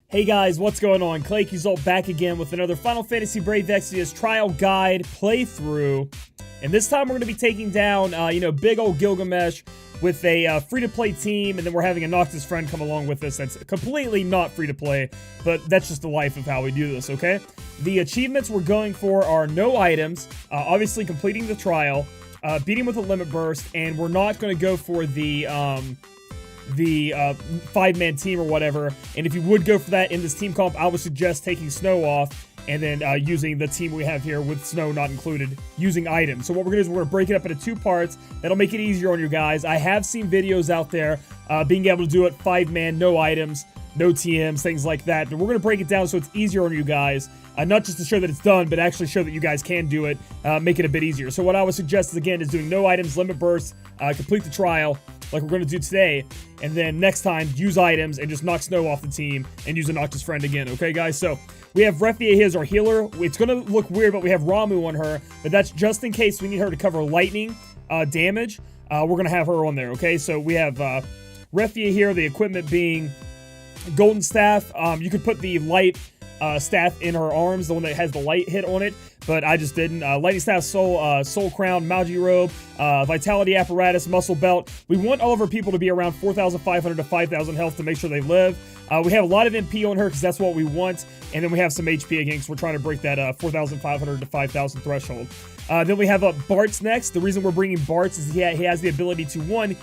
Hey guys, what's going on? Claykeysalt back again with another Final Fantasy Brave Exvius trial guide playthrough. And this time we're going to be taking down, big old Gilgamesh with a free-to-play team, and then we're having a Noctis friend come along with us that's completely not free-to-play, but that's just the life of how we do this, okay? The achievements we're going for are no items, obviously completing the trial, beating with a limit burst, and we're not going to go for the five-man team or whatever. And if you would go for that in this team comp, I would suggest taking Snow off and then using the team we have here with Snow not included, using items. So what we're going to do is we're going to break it up into two parts. That'll make it easier on you guys. I have seen videos out there being able to do it 5-man, no items, no TMs, things like that. But we're going to break it down so it's easier on you guys. Not just to show that it's done, but actually show that you guys can do it, make it a bit easier. So what I would suggest is, again, is doing no items, limit bursts, complete the trial, like we're going to do today, and then next time, use items and just knock Snow off the team and use a Noctis friend again, okay, guys? So we have Refia here as our healer. It's going to look weird, but we have Ramu on her, but that's just in case we need her to cover lightning damage. We're going to have her on there, okay? So we have Refia here, the equipment being Golden Staff. You could put the light staff in her arms, the one that has the light hit on it, but I just didn't. Lightning Staff, Soul Crown, Magi Robe, Vitality Apparatus, Muscle Belt. We want all of our people to be around 4,500 to 5,000 health to make sure they live. We have a lot of MP on her because that's what we want, and then we have some HP again because we're trying to break that 4,500 to 5,000 threshold. Then we have Bart's next. The reason we're bringing Bart's is he has the ability to, one,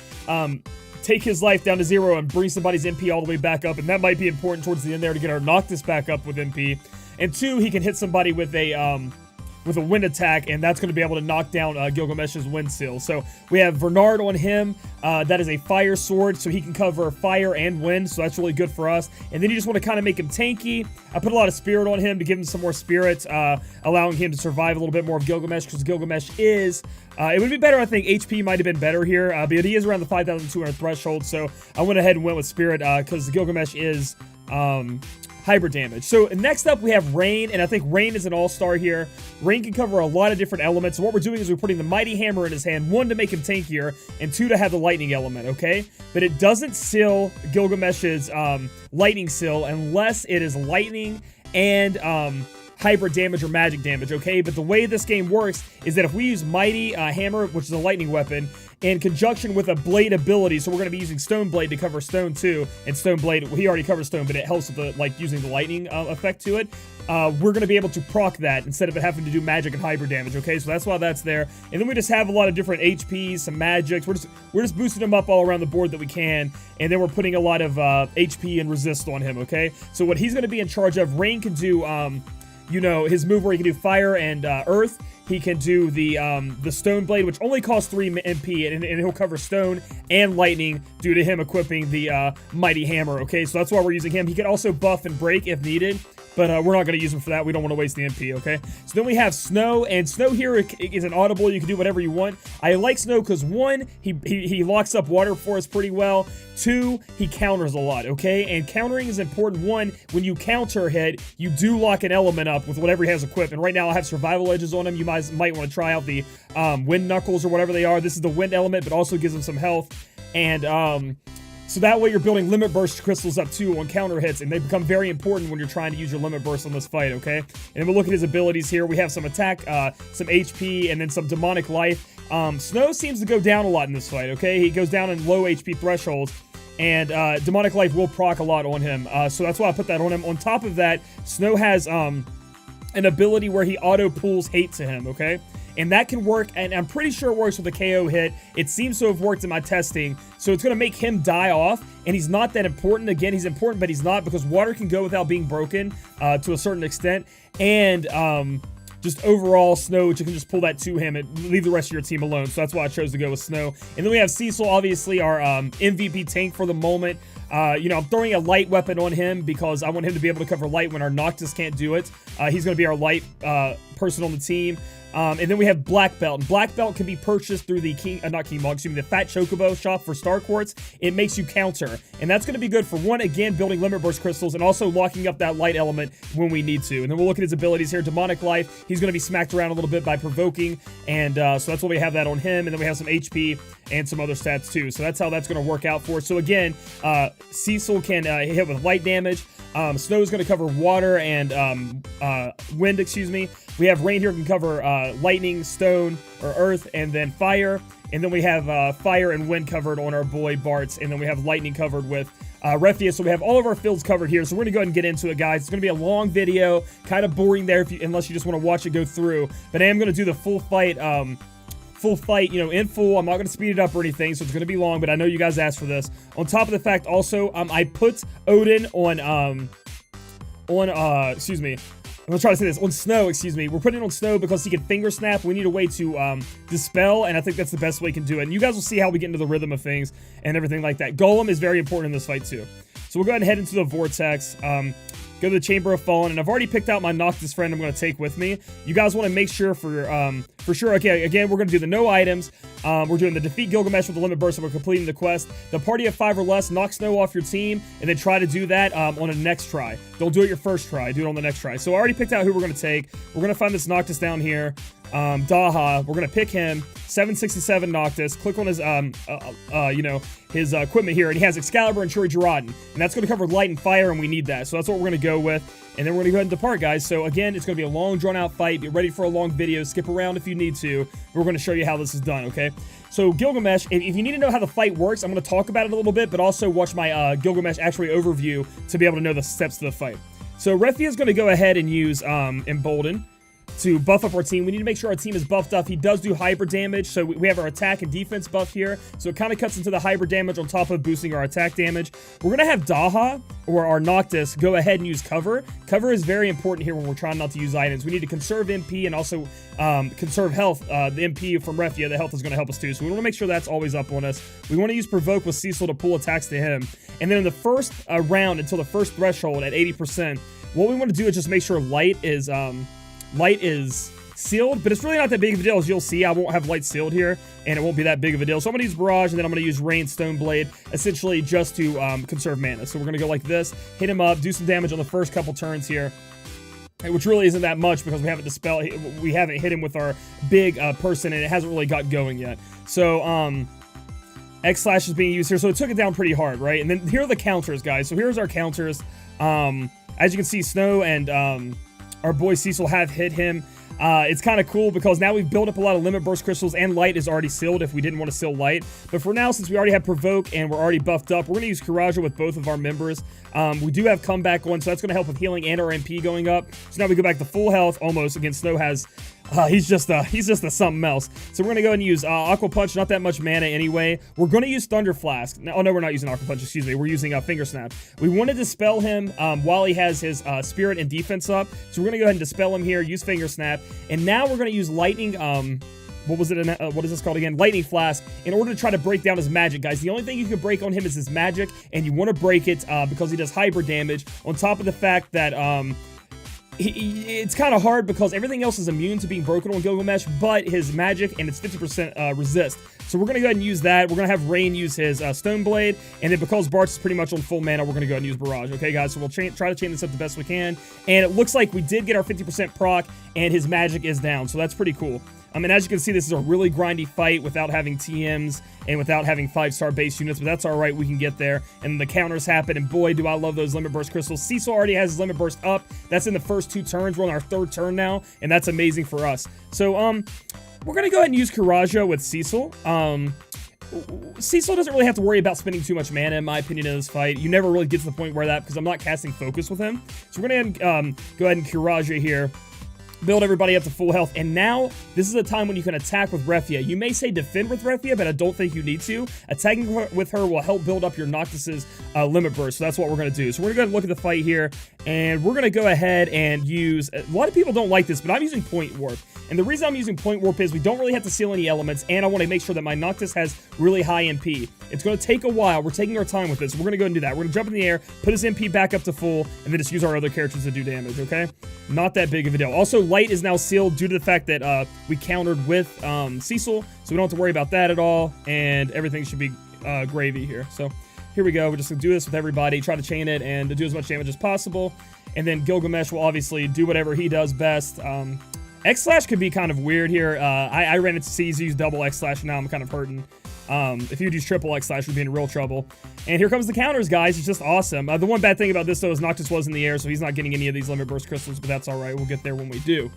take his life down to 0 and bring somebody's MP all the way back up, and that might be important towards the end there to get our Noctis back up with MP. And 2, he can hit somebody with a wind attack, and that's going to be able to knock down Gilgamesh's wind seal. So we have Bernard on him. That is a fire sword, so he can cover fire and wind, so that's really good for us. And then you just want to kind of make him tanky. I put a lot of spirit on him to give him some more spirit, allowing him to survive a little bit more of Gilgamesh, because Gilgamesh is... it would be better, I think. HP might have been better here, but he is around the 5,200 threshold, so I went ahead and went with Spirit, because Gilgamesh is hybrid damage. So next up, we have Rain, and I think Rain is an all-star here. Rain can cover a lot of different elements, so what we're doing is we're putting the Mighty Hammer in his hand, 1, to make him tankier, and 2, to have the lightning element, okay? But it doesn't seal Gilgamesh's lightning seal unless it is lightning and hybrid damage or magic damage, okay? But the way this game works is that if we use Mighty Hammer, which is a lightning weapon, in conjunction with a blade ability, so we're going to be using Stone Blade to cover Stone too, and Stone Blade, he already covers Stone, but it helps with the, using the lightning effect to it. We're going to be able to proc that instead of it having to do magic and hybrid damage, okay? So that's why that's there. And then we just have a lot of different HPs, some magics. We're just boosting them up all around the board that we can, and then we're putting a lot of HP and resist on him, okay? So what he's going to be in charge of, Rain can do, his move where he can do fire and earth. He can do the Stone Blade, which only costs 3 MP, and he'll cover Stone and Lightning due to him equipping the Mighty Hammer, okay? So that's why we're using him. He can also buff and break if needed, but we're not going to use him for that. We don't want to waste the MP, okay? So then we have Snow, and Snow here is an audible. You can do whatever you want. I like Snow because, 1, he locks up water for us pretty well. 2, he counters a lot, okay? And countering is important. 1, when you counter hit, you do lock an element up with whatever he has equipped. And right now I have survival edges on him. You might want to try out the wind knuckles or whatever they are. This is the wind element, but also gives him some health. And so that way you're building limit burst crystals up too on counter hits, and they become very important when you're trying to use your limit burst on this fight, okay? And we'll look at his abilities here. We have some attack, some HP, and then some demonic life. Snow seems to go down a lot in this fight, okay? He goes down in low HP thresholds, and demonic life will proc a lot on him. So that's why I put that on him. On top of that, Snow has an ability where he auto pulls hate to him, okay? And that can work, and I'm pretty sure it works with a KO hit. It seems to have worked in my testing, so it's going to make him die off, and he's not that important. Again, he's important, but he's not, because water can go without being broken to a certain extent, and just overall Snow, which you can just pull that to him and leave the rest of your team alone, so that's why I chose to go with Snow. And then we have Cecil, obviously our MVP tank for the moment. I'm throwing a light weapon on him because I want him to be able to cover light when our Noctis can't do it. He's going to be our light person on the team. And then we have Black Belt. And Black Belt can be purchased through the the Fat Chocobo shop for Star Quartz. It makes you counter. And that's going to be good for, 1, again, building Limit Burst crystals and also locking up that light element when we need to. And then we'll look at his abilities here. Demonic Life, he's going to be smacked around a little bit by provoking. And so that's why we have that on him. And then we have some HP and some other stats too. So that's how that's going to work out for us. So again, Cecil can hit with light damage. Snow is going to cover water and wind, excuse me. We have rain here can cover lightning, stone, or earth, and then fire. And then we have fire and wind covered on our boy Bart's. And then we have lightning covered with Refia. So we have all of our fields covered here. So we're going to go ahead and get into it, guys. It's going to be a long video. Kind of boring there unless you just want to watch it go through. But I am going to do the full fight, you know, in full. I'm not going to speed it up or anything, so it's going to be long, but I know you guys asked for this. On top of the fact, also, I put Odin on, excuse me. I'm going to try to say this. On Snow, excuse me. We're putting it on Snow because he can finger snap. We need a way to dispel, and I think that's the best way we can do it. And you guys will see how we get into the rhythm of things and everything like that. Golem is very important in this fight, too. So we'll go ahead and head into the Vortex. Go to the Chamber of Fallen, and I've already picked out my Noctis friend I'm going to take with me. You guys want to make sure for sure, okay, again, we're going to do the no items. We're doing the defeat Gilgamesh with the limit burst, and we're completing the quest. The party of 5 or less, knock Snow off your team, and then try to do that on a next try. Don't do it your first try, do it on the next try. So I already picked out who we're going to take. We're going to find this Noctis down here. Daha, we're going to pick him. 767 Noctis. Click on his, you know, his equipment here, and he has Excalibur and Shuri Jiraden. And that's going to cover light and fire, and we need that. So that's what we're going to go with. And then we're going to go ahead and depart, guys. So again, it's going to be a long, drawn-out fight. Get ready for a long video. Skip around if you need to. We're going to show you how this is done, okay? So Gilgamesh, if you need to know how the fight works, I'm going to talk about it a little bit, but also watch my Gilgamesh actually overview to be able to know the steps to the fight. So Refia is going to go ahead and use Embolden to buff up our team. We need to make sure our team is buffed up. He does do hybrid damage, so we have our attack and defense buff here. So it kind of cuts into the hybrid damage on top of boosting our attack damage. We're going to have Daha, or our Noctis, go ahead and use cover. Cover is very important here when we're trying not to use items. We need to conserve MP and also conserve health. The MP from Refia, the health is going to help us too. So we want to make sure that's always up on us. We want to use Provoke with Cecil to pull attacks to him. And then in the first round, until the first threshold at 80%, what we want to do is just make sure light is sealed, but it's really not that big of a deal. As you'll see, I won't have light sealed here, and it won't be that big of a deal. So I'm going to use Barrage, and then I'm going to use Rain Stone Blade, essentially just to conserve mana. So we're going to go like this, hit him up, do some damage on the first couple turns here, which really isn't that much because we haven't hit him with our big person, and it hasn't really got going yet. So X-Slash is being used here, so it took it down pretty hard, right? And then here are the counters, guys. So here's our counters. As you can see, Snow and our boy Cecil have hit him. It's kind of cool because now we've built up a lot of limit burst crystals, and light is already sealed if we didn't want to seal light. But for now, since we already have Provoke and we're already buffed up, we're going to use Kuraja with both of our members. We do have Comeback on, so that's going to help with healing and our MP going up. So now we go back to full health almost. Again, Snow has he's just a something else. So we're going to go ahead and use Aqua Punch, not that much mana anyway. We're going to use Thunder Flask. Oh no, we're not using Aqua Punch, excuse me. We're using Finger Snap. We want to dispel him while he has his Spirit and Defense up. So we're going to go ahead and dispel him here, use Finger Snap. And now we're going to use Lightning, what was it? What is this called again? Lightning Flask, in order to try to break down his magic, guys. The only thing you can break on him is his magic, and you want to break it because he does hybrid damage, on top of the fact that it's kind of hard because everything else is immune to being broken on Gilgamesh, but his magic and its 50% resist. So we're going to go ahead and use that. We're going to have Rain use his Stone Blade, and then because Bart's is pretty much on full mana, we're going to go ahead and use Barrage. Okay, guys? So we'll try to chain this up the best we can, and it looks like we did get our 50% proc, and his magic is down, so that's pretty cool. I mean, as you can see, this is a really grindy fight without having TMs and without having 5-star base units, but that's all right. We can get there. And the counters happen, and boy, do I love those Limit Burst crystals. Cecil already has his Limit Burst up. That's in the first 2 turns. We're on our 3rd turn now, and that's amazing for us. So, we're going to go ahead and use Kuraja with Cecil. Cecil doesn't really have to worry about spending too much mana, in my opinion, in this fight. You never really get to the point where that, because I'm not casting Focus with him. So we're going to go ahead and Kuraja here. Build everybody up to full health, and now this is a time when you can attack with Refia. You may say defend with Refia, but I don't think you need to. Attacking with her will help build up your Noctis's limit burst, so that's what we're going to do. So we're going to go ahead and look at the fight here, and we're going to go ahead and use... A lot of people don't like this, but I'm using Point Warp. And the reason I'm using Point Warp is we don't really have to seal any elements, and I want to make sure that my Noctis has really high MP. It's going to take a while. We're taking our time with this. So we're going to go ahead and do that. We're going to jump in the air, put his MP back up to full, and then just use our other characters to do damage, okay? Not that big of a deal. Also, light is now sealed due to the fact that we countered with Cecil, so we don't have to worry about that at all, and everything should be gravy here. So here we go. We're just going to do this with everybody, try to chain it, and to do as much damage as possible. And then Gilgamesh will obviously do whatever he does best. X-Slash could be kind of weird here. I ran into C's, use double X-Slash, and now I'm kind of hurting. If you would use triple X slash, we'd be in real trouble. And here comes the counters, guys. It's just awesome. The one bad thing about this, though, is Noctis was in the air, so he's not getting any of these limit burst crystals, but that's all right. We'll get there when we do.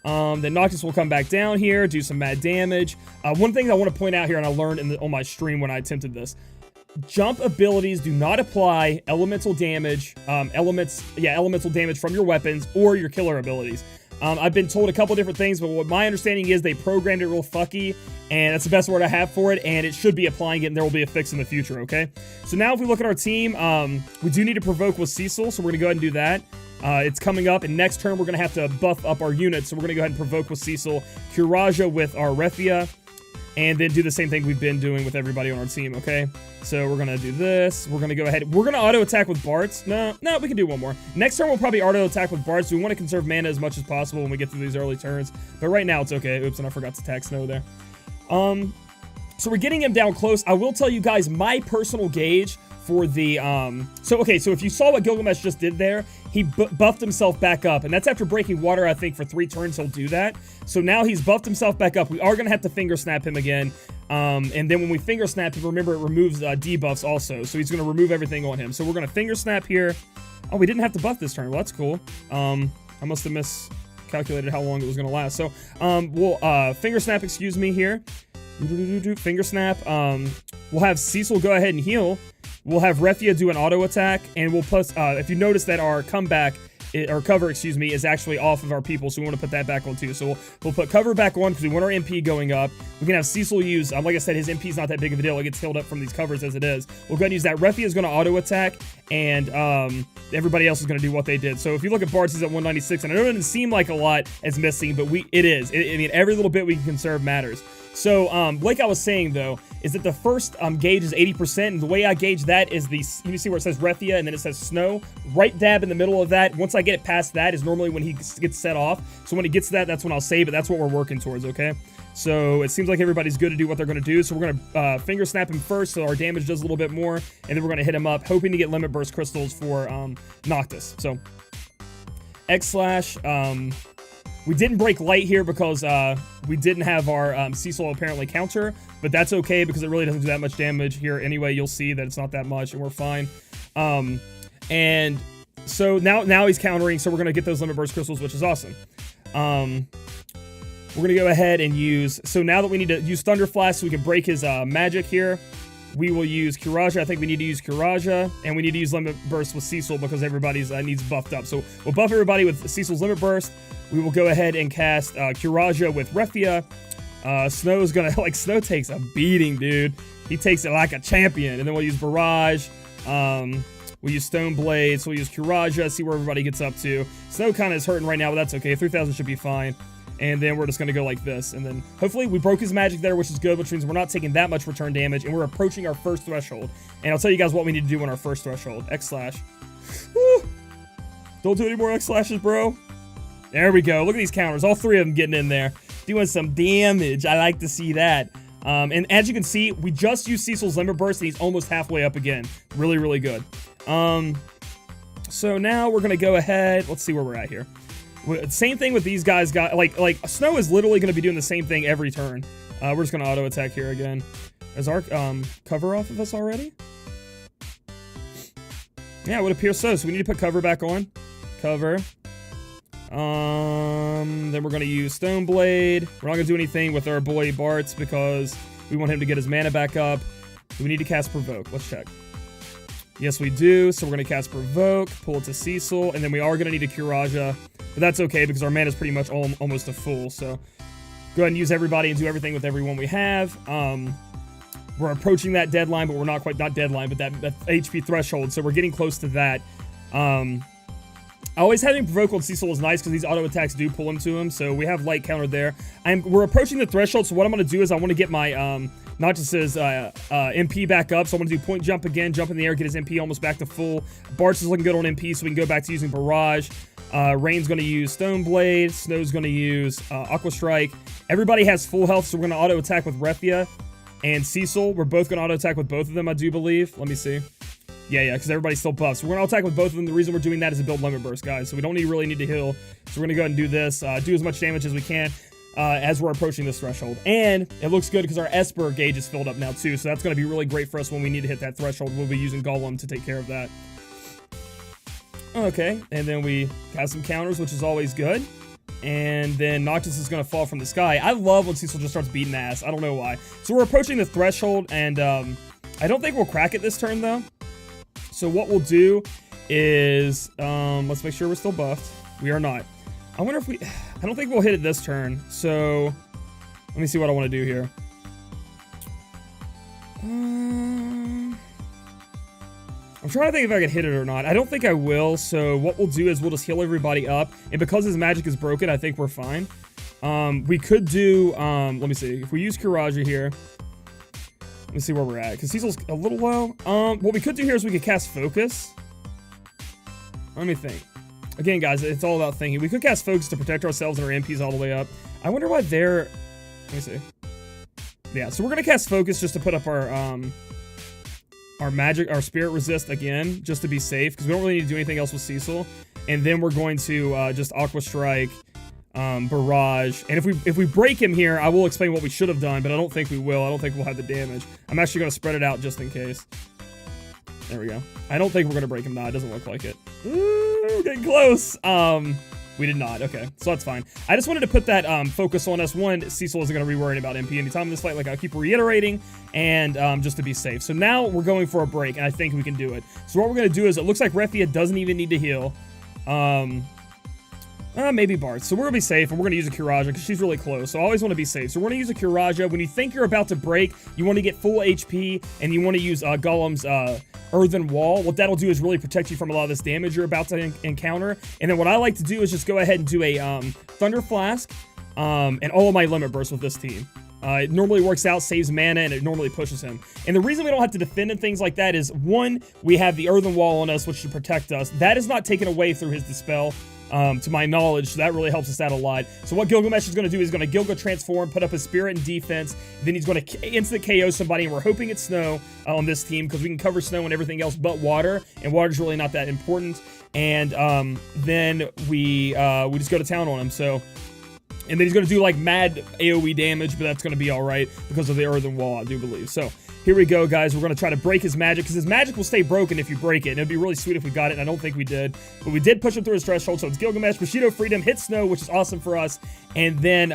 Then Noctis will come back down here, do some mad damage. One thing I want to point out here, and I learned on my stream when I attempted this. Jump abilities do not apply elemental damage, elemental damage from your weapons or your killer abilities. I've been told a couple different things, but what my understanding is they programmed it real fucky, and that's the best word I have for it, and it should be applying it, and there will be a fix in the future, okay? So now if we look at our team, we do need to provoke with Cecil, so we're going to go ahead and do that. It's coming up, and next turn we're going to have to buff up our units, so we're going to go ahead and provoke with Cecil, Curaja with our Refia, and then do the same thing we've been doing with everybody on our team, okay? So we're going to do this. We're going to go ahead. We're going to auto-attack with Bart's. No, we can do one more. Next turn, we'll probably auto-attack with Bart's. So we want to conserve mana as much as possible when we get through these early turns. But right now, it's okay. Oops, and I forgot to attack Snow there. So we're getting him down close. I will tell you guys my personal gauge for the, so if you saw what Gilgamesh just did there, he buffed himself back up, and that's after breaking water. I think for 3 turns he'll do that. So now he's buffed himself back up. We are going to have to finger snap him again, and then when we finger snap him, remember it removes debuffs also, so he's going to remove everything on him. So we're going to finger snap here. Oh, we didn't have to buff this turn. Well, that's cool. I must have miscalculated how long it was going to last. So we'll finger snap, excuse me, here. Finger snap. We'll have Cecil go ahead and heal. We'll have Refia do an auto attack, and we'll plus, if you notice that our comeback, or cover, excuse me, is actually off of our people, so we want to put that back on too. So we'll put cover back on because we want our MP going up. We can have Cecil use, like I said, his MP is not that big of a deal. It gets healed up from these covers as it is. We'll go ahead and use that. Refia is going to auto attack, and everybody else is going to do what they did. So if you look at Bart's, he's at 196, and I know it doesn't seem like a lot as missing, but it is. I mean, every little bit we can conserve matters. So, like I was saying, though, is that the first gauge is 80%, and the way I gauge that is you see where it says Refia, and then it says Snow, right dab in the middle of that. Once I get it past that is normally when he gets set off. So when he gets to that, that's when I'll save it. That's what we're working towards, okay? So it seems like everybody's good to do what they're going to do. So we're going to finger snap him first so our damage does a little bit more, and then we're going to hit him up, hoping to get limit burst crystals for Noctis. So X slash, we didn't break light here because we didn't have our Cecil apparently counter, but that's okay because it really doesn't do that much damage here anyway. You'll see that it's not that much, and we're fine. And so now he's countering, so we're going to get those limit burst crystals, which is awesome. We're going to go ahead and use, so now that we need to use Thunder Flash so we can break his magic here, we will use Curaja. I think we need to use Curaja, and we need to use Limit Burst with Cecil because everybody's needs buffed up. So we'll buff everybody with Cecil's Limit Burst. We will go ahead and cast Curaja with Refia. Snow's gonna, Snow takes a beating, dude. He takes it like a champion. And then we'll use Barrage. We'll use Stone Blade. So we'll use Curaja, see where everybody gets up to. Snow kind of is hurting right now, but that's okay. 3,000 should be fine. And then we're just going to go like this. And then hopefully we broke his magic there, which is good, which means we're not taking that much return damage. And we're approaching our first threshold. And I'll tell you guys what we need to do on our first threshold. X slash. Woo! Don't do any more X slashes, bro. There we go. Look at these counters. All 3 of them getting in there. Doing some damage. I like to see that. And as you can see, we just used Cecil's Limit Burst, and he's almost halfway up again. Really, really good. So now we're going to go ahead. Let's see where we're at here. Same thing with these guys. Like Snow is literally going to be doing the same thing every turn. We're just going to auto attack here again. Is our cover off of us already? Yeah, it would appear so. So we need to put cover back on. Cover. Then we're going to use Stone Blade. We're not going to do anything with our boy Bart's because we want him to get his mana back up. We need to cast Provoke. Let's check. Yes, we do. So we're going to cast Provoke, pull it to Cecil, and then we are going to need a Curaja. But that's okay because our mana is pretty much almost a full. So go ahead and use everybody and do everything with everyone we have. We're approaching that deadline, but we're not deadline, but that HP threshold. So we're getting close to that. Always having Provoke on Cecil is nice because these auto attacks do pull him to him. So we have light countered there. We're approaching the threshold. So what I'm going to do is I want to get my Noctis's MP back up. So I'm going to do point jump again, jump in the air, get his MP almost back to full. Bart's is looking good on MP, so we can go back to using Barrage. Rain's going to use Stone Blade. Snow's going to use Aqua Strike. Everybody has full health, so we're going to auto attack with Refia and Cecil. We're both going to auto attack with both of them, I do believe. Let me see. Yeah, because everybody's still buffed. So we're going to attack with both of them. The reason we're doing that is to build Limit Burst, guys. So we don't really need to heal. So we're going to go ahead and do this. Do as much damage as we can. as we're approaching this threshold. And it looks good because our Esper gauge is filled up now too, so that's going to be really great for us when we need to hit that threshold. We'll be using Golem to take care of that. Okay, and then we got some counters, which is always good. And then Noctis is going to fall from the sky. I love when Cecil just starts beating ass. I don't know why. So we're approaching the threshold, and I don't think we'll crack it this turn, though. So what we'll do is, let's make sure we're still buffed. We are not. I wonder if we... I don't think we'll hit it this turn. So let me see what I want to do here. I'm trying to think if I can hit it or not. I don't think I will, so what we'll do is we'll just heal everybody up. And because his magic is broken, I think we're fine. We could do, let me see. If we use Kiraja here, let me see where we're at. Because Cecil's a little low. What we could do here is we could cast Focus. Let me think. Again, guys, it's all about thinking. We could cast Focus to protect ourselves and our MPs all the way up. I wonder why they're... Let me see. Yeah, so we're going to cast Focus just to put up our magic, our spirit resist again, just to be safe, because we don't really need to do anything else with Cecil. And then we're going to just Aqua Strike, Barrage. And if we break him here, I will explain what we should have done, but I don't think we will. I don't think we'll have the damage. I'm actually going to spread it out just in case. There we go. I don't think we're going to break him now. It doesn't look like it. Ooh, getting close. We did not. Okay, so that's fine. I just wanted to put that focus on us. One, Cecil isn't going to be worrying about MP anytime in this fight, like I keep reiterating, and just to be safe. So now we're going for a break, and I think we can do it. So what we're going to do is, it looks like Refia doesn't even need to heal. Maybe Bart. So we're going to be safe, and we're going to use a Kiraja, because she's really close. So I always want to be safe. So we're going to use a Kiraja. When you think you're about to break, you want to get full HP, and you want to use Golem's Earthen Wall. What that'll do is really protect you from a lot of this damage you're about to encounter. And then what I like to do is just go ahead and do a Thunder Flask and all of my Limit Bursts with this team. It normally works out, saves mana, and it normally pushes him. And the reason we don't have to defend and things like that is, one, we have the Earthen Wall on us, which should protect us. That is not taken away through his Dispel. To my knowledge, so that really helps us out a lot. So what Gilgamesh is going to do is going to Gilga transform, put up his spirit and defense, then he's going to instant KO somebody, and we're hoping it's Snow on this team, because we can cover Snow and everything else but water, and water's really not that important. And then we just go to town on him, so... And then he's going to do, like, mad AoE damage, but that's going to be alright because of the Earthen Wall, I do believe. So, here we go, guys. We're going to try to break his magic, because his magic will stay broken if you break it. And it'd be really sweet if we got it, and I don't think we did. But we did push him through his threshold, so it's Gilgamesh, Bushido Freedom, hit Snow, which is awesome for us. And then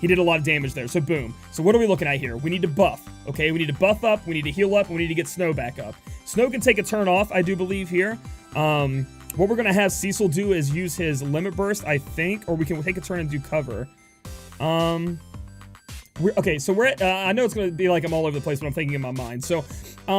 he did a lot of damage there, so boom. So what are we looking at here? We need to buff, okay? We need to buff up, we need to heal up, and we need to get Snow back up. Snow can take a turn off, I do believe, here. What we're going to have Cecil do is use his Limit Burst, I think, or we can take a turn and do cover. Okay, so we're at, I know it's going to be like I'm all over the place, but I'm thinking in my mind. So,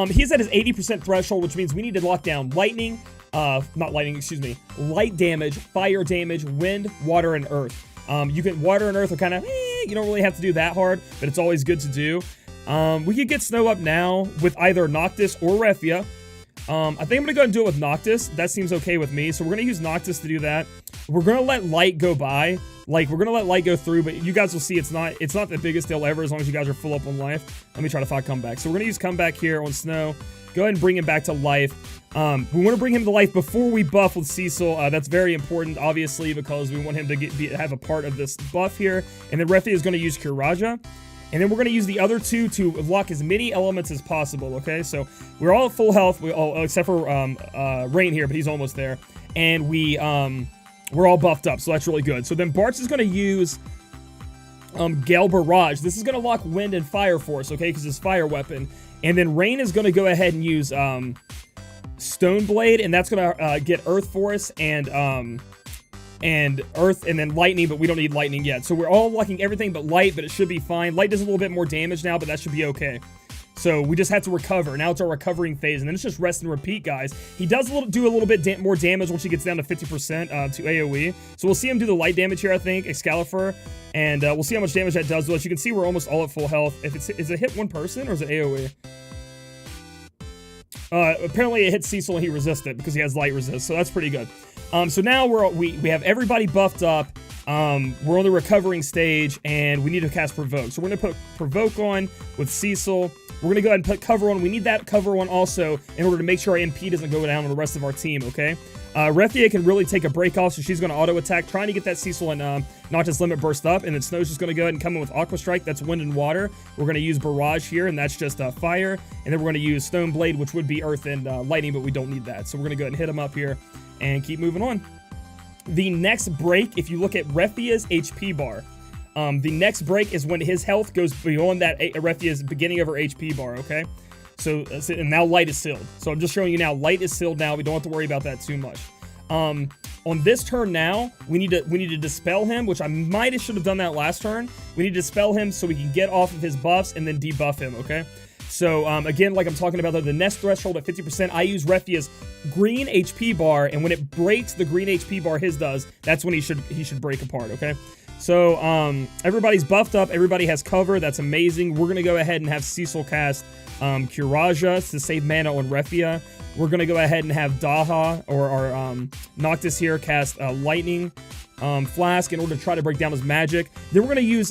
he's at his 80% threshold, which means we need to lock down lightning, not lightning, excuse me, light damage, fire damage, wind, water, and earth. You can, water and earth are kind of, you don't really have to do that hard, but it's always good to do. We could get Snow up now with either Noctis or Refia. I think I'm going to go ahead and do it with Noctis. That seems okay with me. So we're going to use Noctis to do that. We're going to let light go by. Like, we're going to let light go through, but you guys will see it's not the biggest deal ever as long as you guys are full up on life. Let me try to find comeback. So we're going to use comeback here on Snow. Go ahead and bring him back to life. We want to bring him to life before we buff with Cecil. That's very important, obviously, because we want him to have a part of this buff here. And then Refia is going to use Kiraja. And then we're going to use the other two to lock as many elements as possible, okay? So we're all at full health, except for Rain here, but he's almost there. And we're all buffed up, so that's really good. So then Bartz is going to use Gale Barrage. This is going to lock Wind and Fire Force, okay? Because it's fire weapon. And then Rain is going to go ahead and use Stone Blade, and that's going to get Earth Force and Earth, and then Lightning, but we don't need Lightning yet. So we're all locking everything but Light, but it should be fine. Light does a little bit more damage now, but that should be okay. So we just have to recover. Now it's our recovering phase, and then it's just rest and repeat, guys. He does do a little bit more damage once he gets down to 50% to AoE. So we'll see him do the light damage here, I think, Excalibur, and we'll see how much damage that does to us. You can see we're almost all at full health. If is it hit one person, or is it AoE? Apparently it hits Cecil and he resists it because he has light resist, so that's pretty good. So now we have everybody buffed up. We're on the recovering stage, and we need to cast Provoke. So we're going to put Provoke on with Cecil. We're going to go ahead and put Cover on. We need that Cover on also in order to make sure our MP doesn't go down on the rest of our team, okay? Refia can really take a break off, so she's going to auto attack, trying to get that Cecil and Noctis limit burst up, and then Snow's just going to go ahead and come in with Aqua Strike. That's wind and water. We're going to use Barrage here, and that's just fire, and then we're going to use Stone Blade, which would be earth and lightning, but we don't need that. So we're going to go ahead and hit him up here and keep moving on. The next break, if you look at Refia's HP bar, the next break is when his health goes beyond that Refia's beginning of her HP bar, okay? So, and now light is sealed. So I'm just showing you now, light is sealed now. We don't have to worry about that too much. On this turn now, we need to dispel him, which I should have done that last turn. We need to dispel him so we can get off of his buffs and then debuff him, okay? So, again, like I'm talking about, the nest threshold at 50%, I use Refia's green HP bar, and when it breaks the green HP bar his does, that's when he should break apart, okay? So, everybody's buffed up, everybody has cover, that's amazing. We're gonna go ahead and have Cecil cast Kiraja to save mana on Refia. We're gonna go ahead and have Daha, or our Noctis here, cast Lightning Flask in order to try to break down his magic. Then we're going to use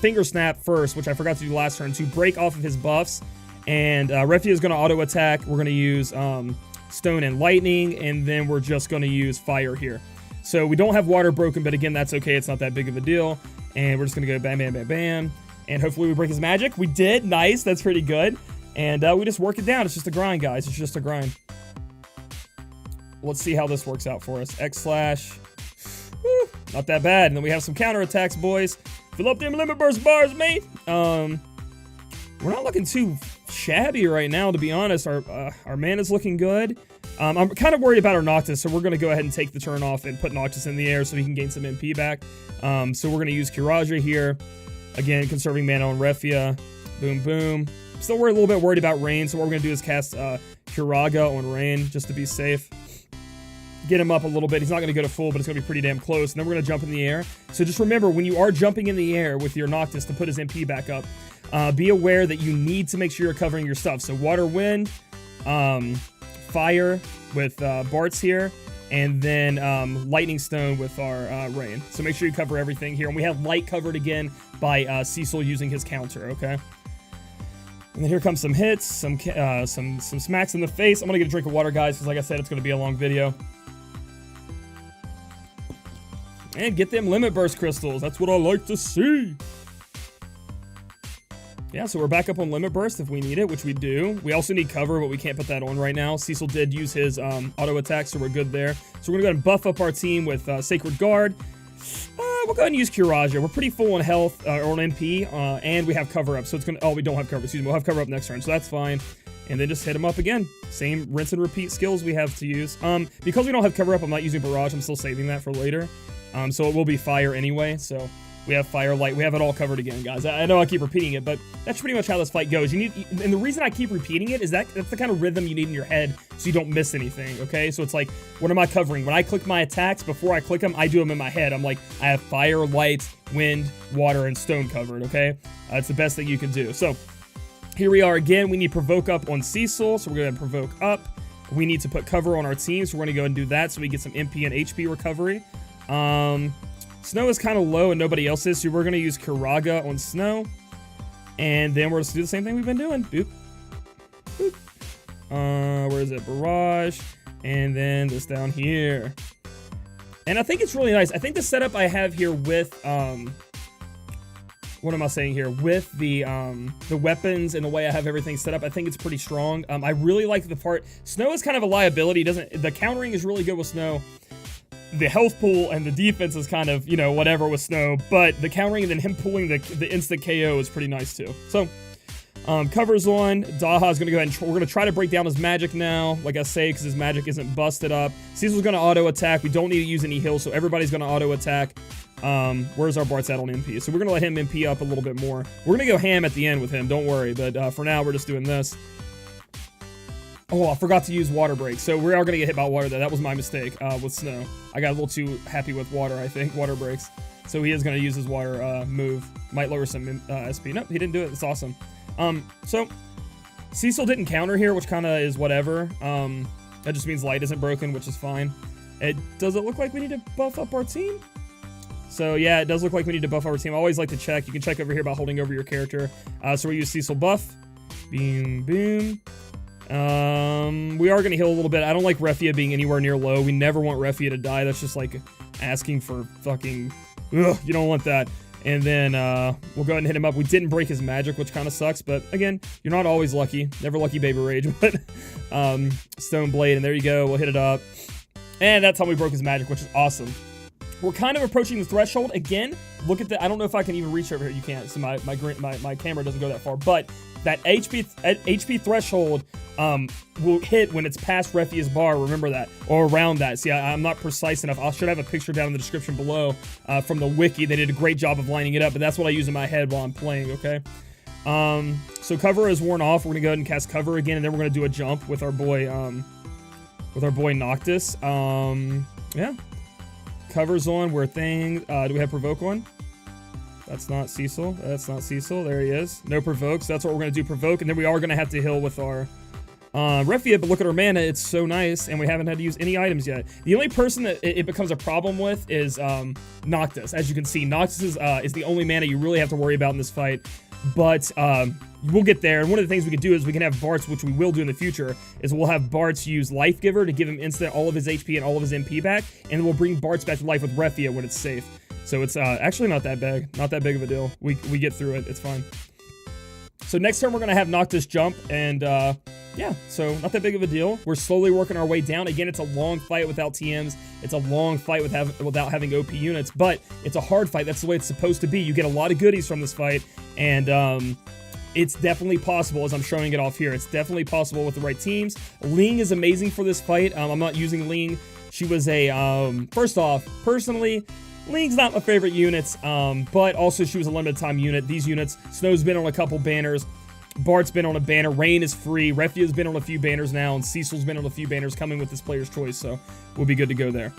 Finger Snap first, which I forgot to do last turn, to break off of his buffs. And Refia is going to auto attack. We're going to use Stone and Lightning, and then we're just going to use Fire here. So we don't have Water broken, but again, that's okay. It's not that big of a deal. And we're just going to go bam, bam, bam, bam. And hopefully we break his magic. We did. Nice. That's pretty good. And we just work it down. It's just a grind, guys. It's just a grind. Let's see how this works out for us. X slash. Woo, not that bad. And then we have some counterattacks, boys. Fill up them limit burst bars, mate. We're not looking too shabby right now, to be honest. Our mana's looking good. I'm kind of worried about our Noctis, so we're going to go ahead and take the turn off and put Noctis in the air so he can gain some MP back. So we're going to use Kiraja here. Again, conserving mana on Refia. Boom, boom. Still, we're a little bit worried about Rain, so what we're going to do is cast Kiraga on Rain, just to be safe. Get him up a little bit. He's not going to go to full, but it's going to be pretty damn close. And then we're going to jump in the air. So just remember, when you are jumping in the air with your Noctis to put his MP back up, be aware that you need to make sure you're covering your stuff. So water, wind, fire with Bart's here, and then lightning stone with our rain. So make sure you cover everything here. And we have light covered again by Cecil using his counter, okay? And then here comes some hits, some smacks in the face. I'm going to get a drink of water, guys, because like I said, it's going to be a long video. And get them limit burst crystals. That's what I like to see. Yeah, so we're back up on limit burst if we need it, which we do. We also need cover, but we can't put that on right now. Cecil did use his auto attack, so we're good there. So we're going to go ahead and buff up our team with Sacred Guard. We'll go ahead and use Kiraja. We're pretty full on health, or on MP, and we have cover up. So it's going to... Oh, we don't have cover. Excuse me. We'll have cover up next turn, so that's fine. And then just hit him up again. Same rinse and repeat skills we have to use. Because we don't have cover up, I'm not using Barrage. I'm still saving that for later. So it will be fire anyway, so we have fire, light, we have it all covered again, guys. I know I keep repeating it, but that's pretty much how this fight goes. And the reason I keep repeating it is that's the kind of rhythm you need in your head so you don't miss anything, okay? So it's like, what am I covering? When I click my attacks, before I click them, I do them in my head. I'm like, I have fire, light, wind, water, and stone covered, okay? It's the best thing you can do. So here we are again. We need provoke up on Cecil, so we're going to provoke up. We need to put cover on our team, so we're going to go and do that so we get some MP and HP recovery. Snow is kind of low and nobody else is, so we're going to use Kiraga on Snow. And then we're just do the same thing we've been doing. Boop. Boop. Where is it? Barrage. And then this down here. And I think it's really nice. I think the setup I have here with, what am I saying here? With the weapons and the way I have everything set up, I think it's pretty strong. I really like the part. Snow is kind of a liability. The countering is really good with Snow. The health pool and the defense is kind of, you know, whatever with Snow, but the countering and then him pulling the instant KO is pretty nice too. So, cover's on. Daha is going to go ahead and we're going to try to break down his magic now, like I say, because his magic isn't busted up. Cecil's going to auto attack. We don't need to use any heals, so everybody's going to auto attack. Where's our Bart's at on MP? So we're going to let him MP up a little bit more. We're going to go ham at the end with him, don't worry, but for now we're just doing this. Oh, I forgot to use water break. So we are going to get hit by water there. That was my mistake with Snow. I got a little too happy with water, I think. Water breaks. So he is going to use his water move. Might lower some SP. Nope, he didn't do it. It's awesome. So Cecil didn't counter here, which kind of is whatever. That just means light isn't broken, which is fine. Does it look like we need to buff up our team? So yeah, it does look like we need to buff our team. I always like to check. You can check over here by holding over your character. So we use Cecil buff. Boom, boom. We are going to heal a little bit. I don't like Refia being anywhere near low. We never want Refia to die. That's just like asking for fucking... Ugh, you don't want that. And then we'll go ahead and hit him up. We didn't break his magic, which kind of sucks. But again, you're not always lucky. Never lucky, Baby Rage. But Stone Blade, and there you go. We'll hit it up. And that's how we broke his magic, which is awesome. We're kind of approaching the threshold. Again, look at the... I don't know if I can even reach over here. You can't. So my camera doesn't go that far. But that HP threshold will hit when it's past Refia's bar. Remember that. Or around that. See, I'm not precise enough. I should have a picture down in the description below from the wiki. They did a great job of lining it up. But that's what I use in my head while I'm playing, okay? So cover is worn off. We're going to go ahead and cast cover again. And then we're going to do a jump with our boy Noctis. Yeah. Cover's on. We're thing. Do we have provoke on? That's not Cecil. That's not Cecil. There he is. No provokes. That's what we're going to do. Provoke. And then we are going to have to heal with our Refia. But look at our mana. It's so nice. And we haven't had to use any items yet. The only person that it becomes a problem with is Noctis. As you can see, Noctis is the only mana you really have to worry about in this fight. But we'll get there. And one of the things we can do is we can have Bartz, which we will do in the future, is we'll have Bartz use Life Giver to give him instant all of his HP and all of his MP back. And then we'll bring Bartz back to life with Refia when it's safe. So it's actually not that big. Not that big of a deal. We get through it. It's fine. So next turn we're going to have Noctis jump. And yeah, so not that big of a deal. We're slowly working our way down. Again, it's a long fight without TMs. It's a long fight without having OP units. But it's a hard fight. That's the way it's supposed to be. You get a lot of goodies from this fight. And it's definitely possible, as I'm showing it off here. It's definitely possible with the right teams. Ling is amazing for this fight. I'm not using Ling. She was a... first off, personally... Ling's not my favorite units, but also she was a limited time unit. These units, Snow's been on a couple banners, Bart's been on a banner, Rain is free, Refia's been on a few banners now, and Cecil's been on a few banners coming with this player's choice, so we'll be good to go there.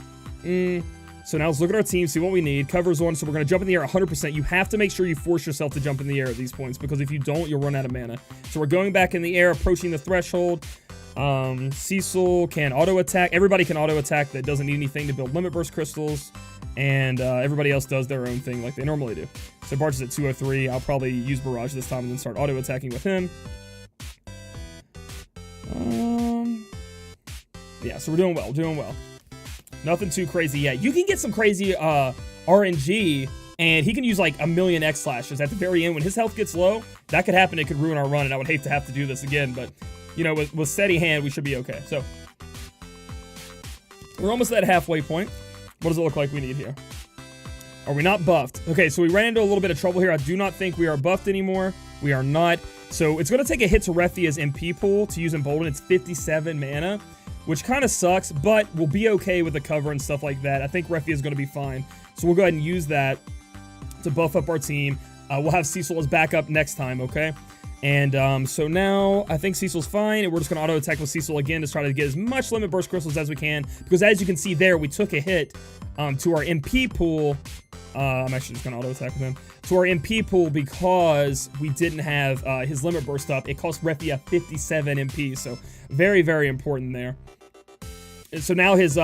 So now let's look at our team, see what we need. Cover's on, so we're going to jump in the air 100%. You have to make sure you force yourself to jump in the air at these points, because if you don't, you'll run out of mana. So we're going back in the air, approaching the threshold. Cecil can auto-attack. Everybody can auto-attack that doesn't need anything to build limit burst crystals. And everybody else does their own thing like they normally do. So Bartz is at 203. I'll probably use Barrage this time and then start auto-attacking with him. Yeah, so we're doing well, doing well. Nothing too crazy yet. You can get some crazy RNG, and he can use like a million X slashes at the very end. When his health gets low, that could happen. It could ruin our run, and I would hate to have to do this again. But, you know, with steady hand, we should be okay. So, we're almost at halfway point. What does it look like we need here? Are we not buffed? Okay, so we ran into a little bit of trouble here. I do not think we are buffed anymore. We are not. So it's going to take a hit to Refia's MP pool to use Embolden. It's 57 mana, which kind of sucks, but we'll be okay with the cover and stuff like that. I think Refia is going to be fine. So we'll go ahead and use that to buff up our team. We'll have Cecil as backup next time, okay? And so now I think Cecil's fine, and we're just going to auto-attack with Cecil again to try to get as much limit burst crystals as we can, because as you can see there, we took a hit to our MP pool. I'm actually just going to auto-attack with him. To our MP pool because we didn't have his limit burst up. It cost Refia 57 MP, so very, very important there. And so now his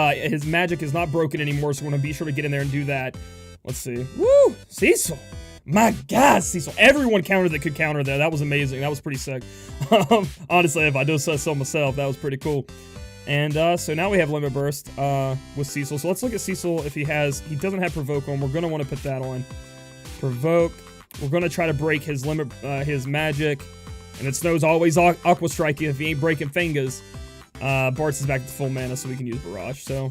magic is not broken anymore, so we're going to be sure to get in there and do that. Let's see. Woo! Cecil! My God, Cecil. Everyone countered that could counter there. That was amazing. That was pretty sick. Honestly, if I do say so myself, that was pretty cool. And so now we have Limit Burst with Cecil. So let's look at Cecil if he doesn't have Provoke on. We're going to want to put that on. Provoke. We're going to try to break his his magic. And then Snow's always Aqua Strike if he ain't breaking fingers. Bartz is back to full mana, so we can use Barrage. So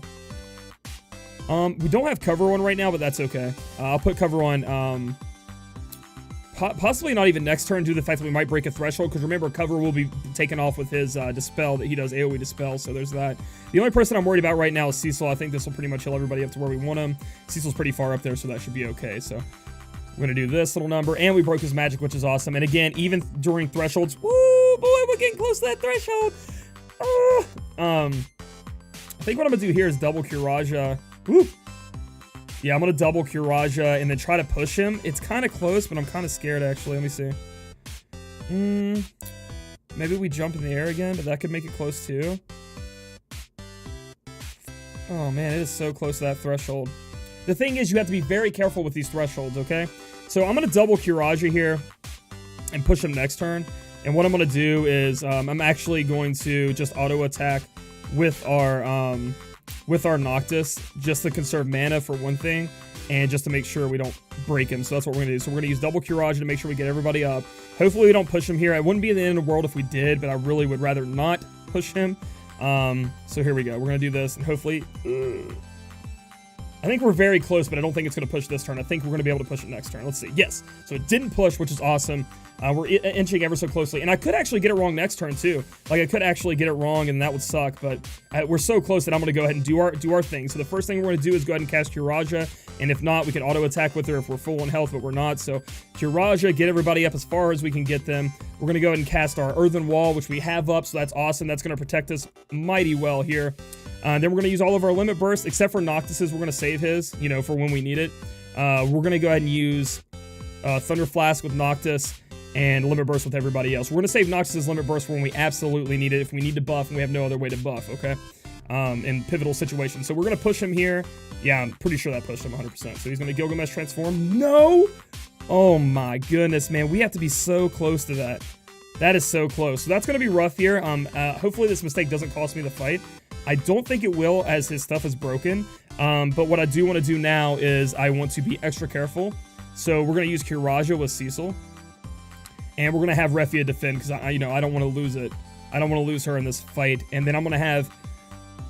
we don't have cover on right now, but that's okay. I'll put cover on possibly not even next turn due to the fact that we might break a threshold, because remember, cover will be taken off with his Dispel that he does AoE Dispel, so there's that. The only person I'm worried about right now is Cecil. I think this will pretty much heal everybody up to where we want him. Cecil's pretty far up there, so that should be okay. So we're going to do this little number, and we broke his magic, which is awesome. And again, even during thresholds, woo, boy, we're getting close to that threshold. I think what I'm going to do here is double Curaja. Woo. Yeah, I'm going to double Curaja and then try to push him. It's kind of close, but I'm kind of scared, actually. Let me see. Maybe we jump in the air again, but that could make it close, too. Oh, man, it is so close to that threshold. The thing is, you have to be very careful with these thresholds, okay? So I'm going to double Curaja here and push him next turn. And what I'm going to do is I'm actually going to just auto attack with our Noctis just to conserve mana for one thing, and just to make sure we don't break him. So that's what we're going to do. So we're going to use double Curage to make sure we get everybody up. Hopefully we don't push him here. It wouldn't be the end of the world if we did, but I really would rather not push him. So here we go. We're going to do this, and hopefully... I think we're very close, but I don't think it's going to push this turn. I think we're going to be able to push it next turn. Let's see. Yes. So it didn't push, which is awesome. We're inching ever so closely. And I could actually get it wrong next turn, too. Like, I could actually get it wrong, and that would suck. But we're so close that I'm going to go ahead and do our thing. So the first thing we're going to do is go ahead and cast Kiraja. And if not, we can auto-attack with her if we're full in health, but we're not. So Kiraja, get everybody up as far as we can get them. We're going to go ahead and cast our Earthen Wall, which we have up. So that's awesome. That's going to protect us mighty well here. Then we're going to use all of our Limit Bursts, except for Noctis's. We're going to save his, you know, for when we need it. We're going to go ahead and use Thunder Flask with Noctis and Limit Burst with everybody else. We're going to save Noctis's Limit Burst for when we absolutely need it, if we need to buff and we have no other way to buff, okay? In pivotal situations. So we're going to push him here. Yeah, I'm pretty sure that pushed him 100%. So he's going to Gilgamesh transform. No! Oh my goodness, man. We have to be so close to that. That is so close. So that's going to be rough here. Hopefully this mistake doesn't cost me the fight. I don't think it will, as his stuff is broken. But what I do want to do now is I want to be extra careful. So we're going to use Kiraja with Cecil. And we're going to have Refia defend, because I don't want to lose it. I don't want to lose her in this fight. And then we're going to have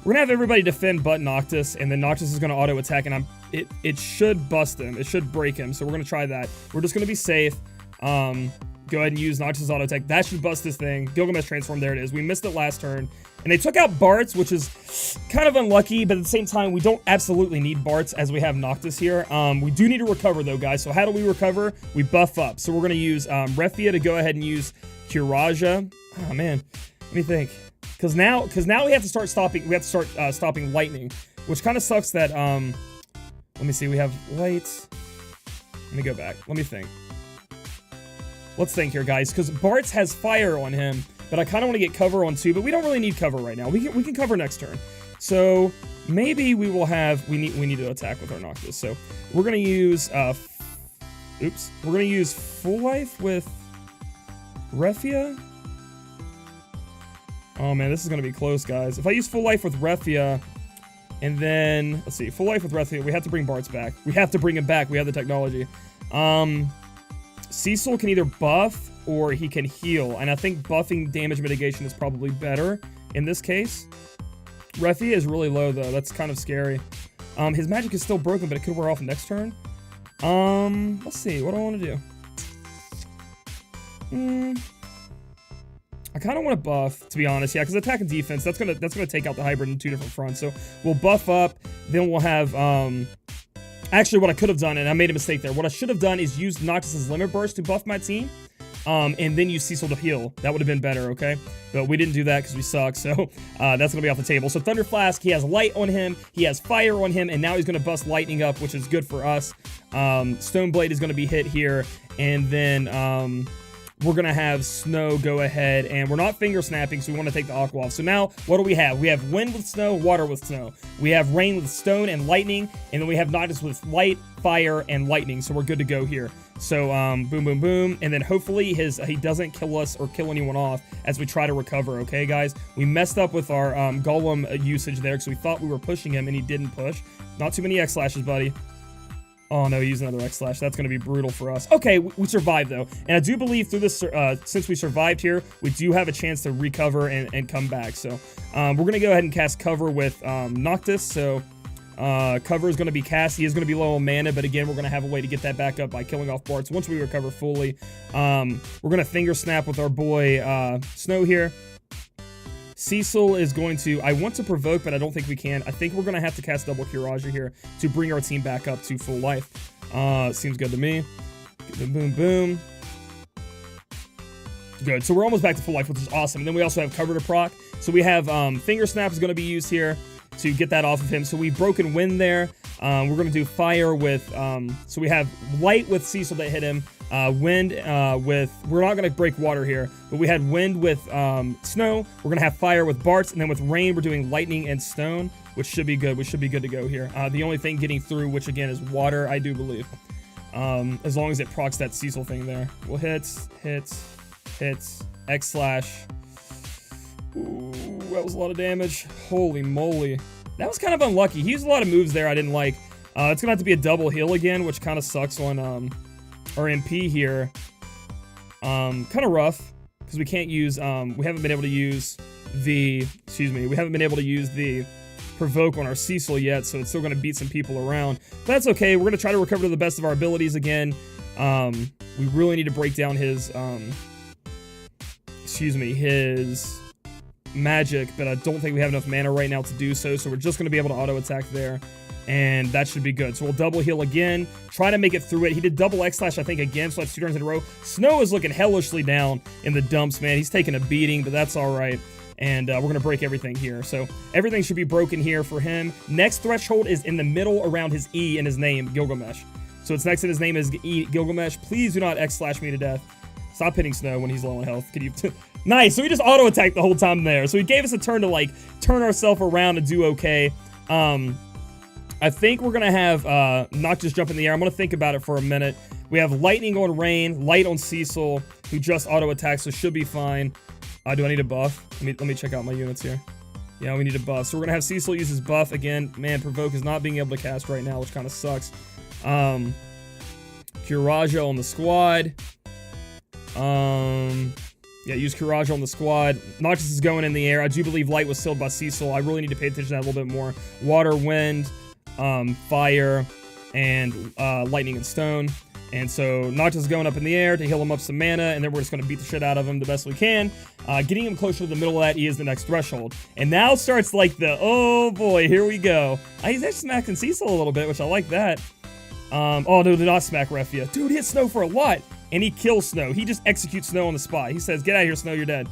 everybody defend but Noctis, and then Noctis is going to auto attack, and it should bust him. It should break him. So we're going to try that. We're just going to be safe. Go ahead and use Noctis auto attack. That should bust this thing. Gilgamesh transform. There it is. We missed it last turn. And they took out Bartz, which is kind of unlucky, but at the same time, we don't absolutely need Bartz as we have Noctis here. We do need to recover, though, guys. So how do we recover? We buff up. So we're going to use Refia to go ahead and use Kiraja. Oh, man. Let me think. Because now we have to start stopping. We have to start stopping lightning, which kind of sucks that... let me see. We have lights. Let me go back. Let me think. Let's think here, guys, because Bartz has fire on him, but I kind of want to get cover on too, but we don't really need cover right now. We can cover next turn. So maybe we will have... We need to attack with our Noctis. So we're going to use... We're going to use Full Life with Refia. Oh, man, this is going to be close, guys. If I use Full Life with Refia, and then... Let's see. Full Life with Refia. We have to bring Bartz back. We have to bring him back. We have the technology. Cecil can either buff or he can heal, and I think buffing damage mitigation is probably better in this case. Refia is really low, though. That's kind of scary. His magic is still broken, but it could wear off next turn. Let's see. What do I want to do? I kind of want to buff, to be honest. Yeah, because attack and defense, that's gonna take out the hybrid in two different fronts. So we'll buff up, then we'll have actually, what I could have done, and I made a mistake there. What I should have done is use Noctis's Limit Burst to buff my team, and then use Cecil to heal. That would have been better, okay? But we didn't do that because we suck, so that's going to be off the table. So Thunder Flask, he has light on him, he has fire on him, and now he's going to bust lightning up, which is good for us. Stone Blade is going to be hit here, and then... we're going to have Snow go ahead, and we're not finger snapping, so we want to take the Aqua off. So now, what do we have? We have Wind with Snow, Water with Snow. We have Rain with Stone and Lightning, and then we have Noctis with Light, Fire, and Lightning, so we're good to go here. So, boom, boom, boom, and then hopefully he doesn't kill us or kill anyone off as we try to recover, okay, guys? We messed up with our Golem usage there, because we thought we were pushing him, and he didn't push. Not too many X-Slashes, buddy. Oh, no, use another X-Slash. That's going to be brutal for us. Okay, we survived, though. And I do believe through this, since we survived here, we do have a chance to recover and come back. So, we're going to go ahead and cast Cover with Noctis. So, Cover is going to be cast. He is going to be low on mana, but again, we're going to have a way to get that back up by killing off Bartz once we recover fully. We're going to Finger Snap with our boy Snow here. Cecil is going to... I want to provoke, but I don't think we can. I think we're going to have to cast double Kiraja here to bring our team back up to full life. Seems good to me. Boom, boom, boom. Good. So we're almost back to full life, which is awesome. And then we also have Cover to proc. So we have Finger Snap is going to be used here to get that off of him. So we've broken Wind there. We're going to do Fire with... so we have Light with Cecil that hit him. Wind with... We're not going to break Water here, but we had Wind with Snow. We're going to have Fire with Bartz, and then with Rain, we're doing Lightning and Stone, which should be good. We should be good to go here. The only thing getting through, which again is Water, I do believe. As long as it procs that Cecil thing there. Well, hits. X slash. Ooh, that was a lot of damage. Holy moly. That was kind of unlucky. He used a lot of moves there I didn't like. It's gonna have to be a double heal again, which kind of sucks on our MP here. Kind of rough because we can't use we haven't been able to use the provoke on our Cecil yet, so it's still gonna beat some people around. But that's okay. We're gonna try to recover to the best of our abilities again. We really need to break down his his magic, but I don't think we have enough mana right now to do so, so we're just going to be able to auto attack there, and that should be good. So we'll double heal again, try to make it through it. He did double X slash I think again, so that's 2 turns in a row. Snow is looking hellishly down in the dumps, man. He's taking a beating, but that's all right. And we're going to break everything here. So everything should be broken here for him. Next threshold is in the middle around his E in his name, Gilgamesh. So it's next in his name is E, Gilgamesh. Please do not X slash me to death. Stop hitting Snow when he's low on health. Could you... Nice, so we just auto-attacked the whole time there. So he gave us a turn to, like, turn ourselves around and do okay. I think we're going to have Noctis jump in the air. I'm going to think about it for a minute. We have Lightning on Rain, Light on Cecil, who just auto-attacks, so should be fine. Do I need a buff? Let me check out my units here. Yeah, we need a buff. So we're going to have Cecil use his buff again. Man, Provoke is not being able to cast right now, which kind of sucks. Kuraja on the squad. Yeah, use Kuraja on the squad. Noctis is going in the air. I do believe Light was sealed by Cecil. I really need to pay attention to that a little bit more. Water, Wind, Fire, and Lightning and Stone. And so Noctis is going up in the air to heal him up some mana, and then we're just going to beat the shit out of him the best we can. Getting him closer to the middle of that E is the next threshold. And now starts like the, oh boy, here we go. He's actually smacking Cecil a little bit, which I like that. Oh no, did not smack Refia. Dude, hit Snow for a lot. And he kills Snow. He just executes Snow on the spot. He says, get out of here, Snow, you're dead.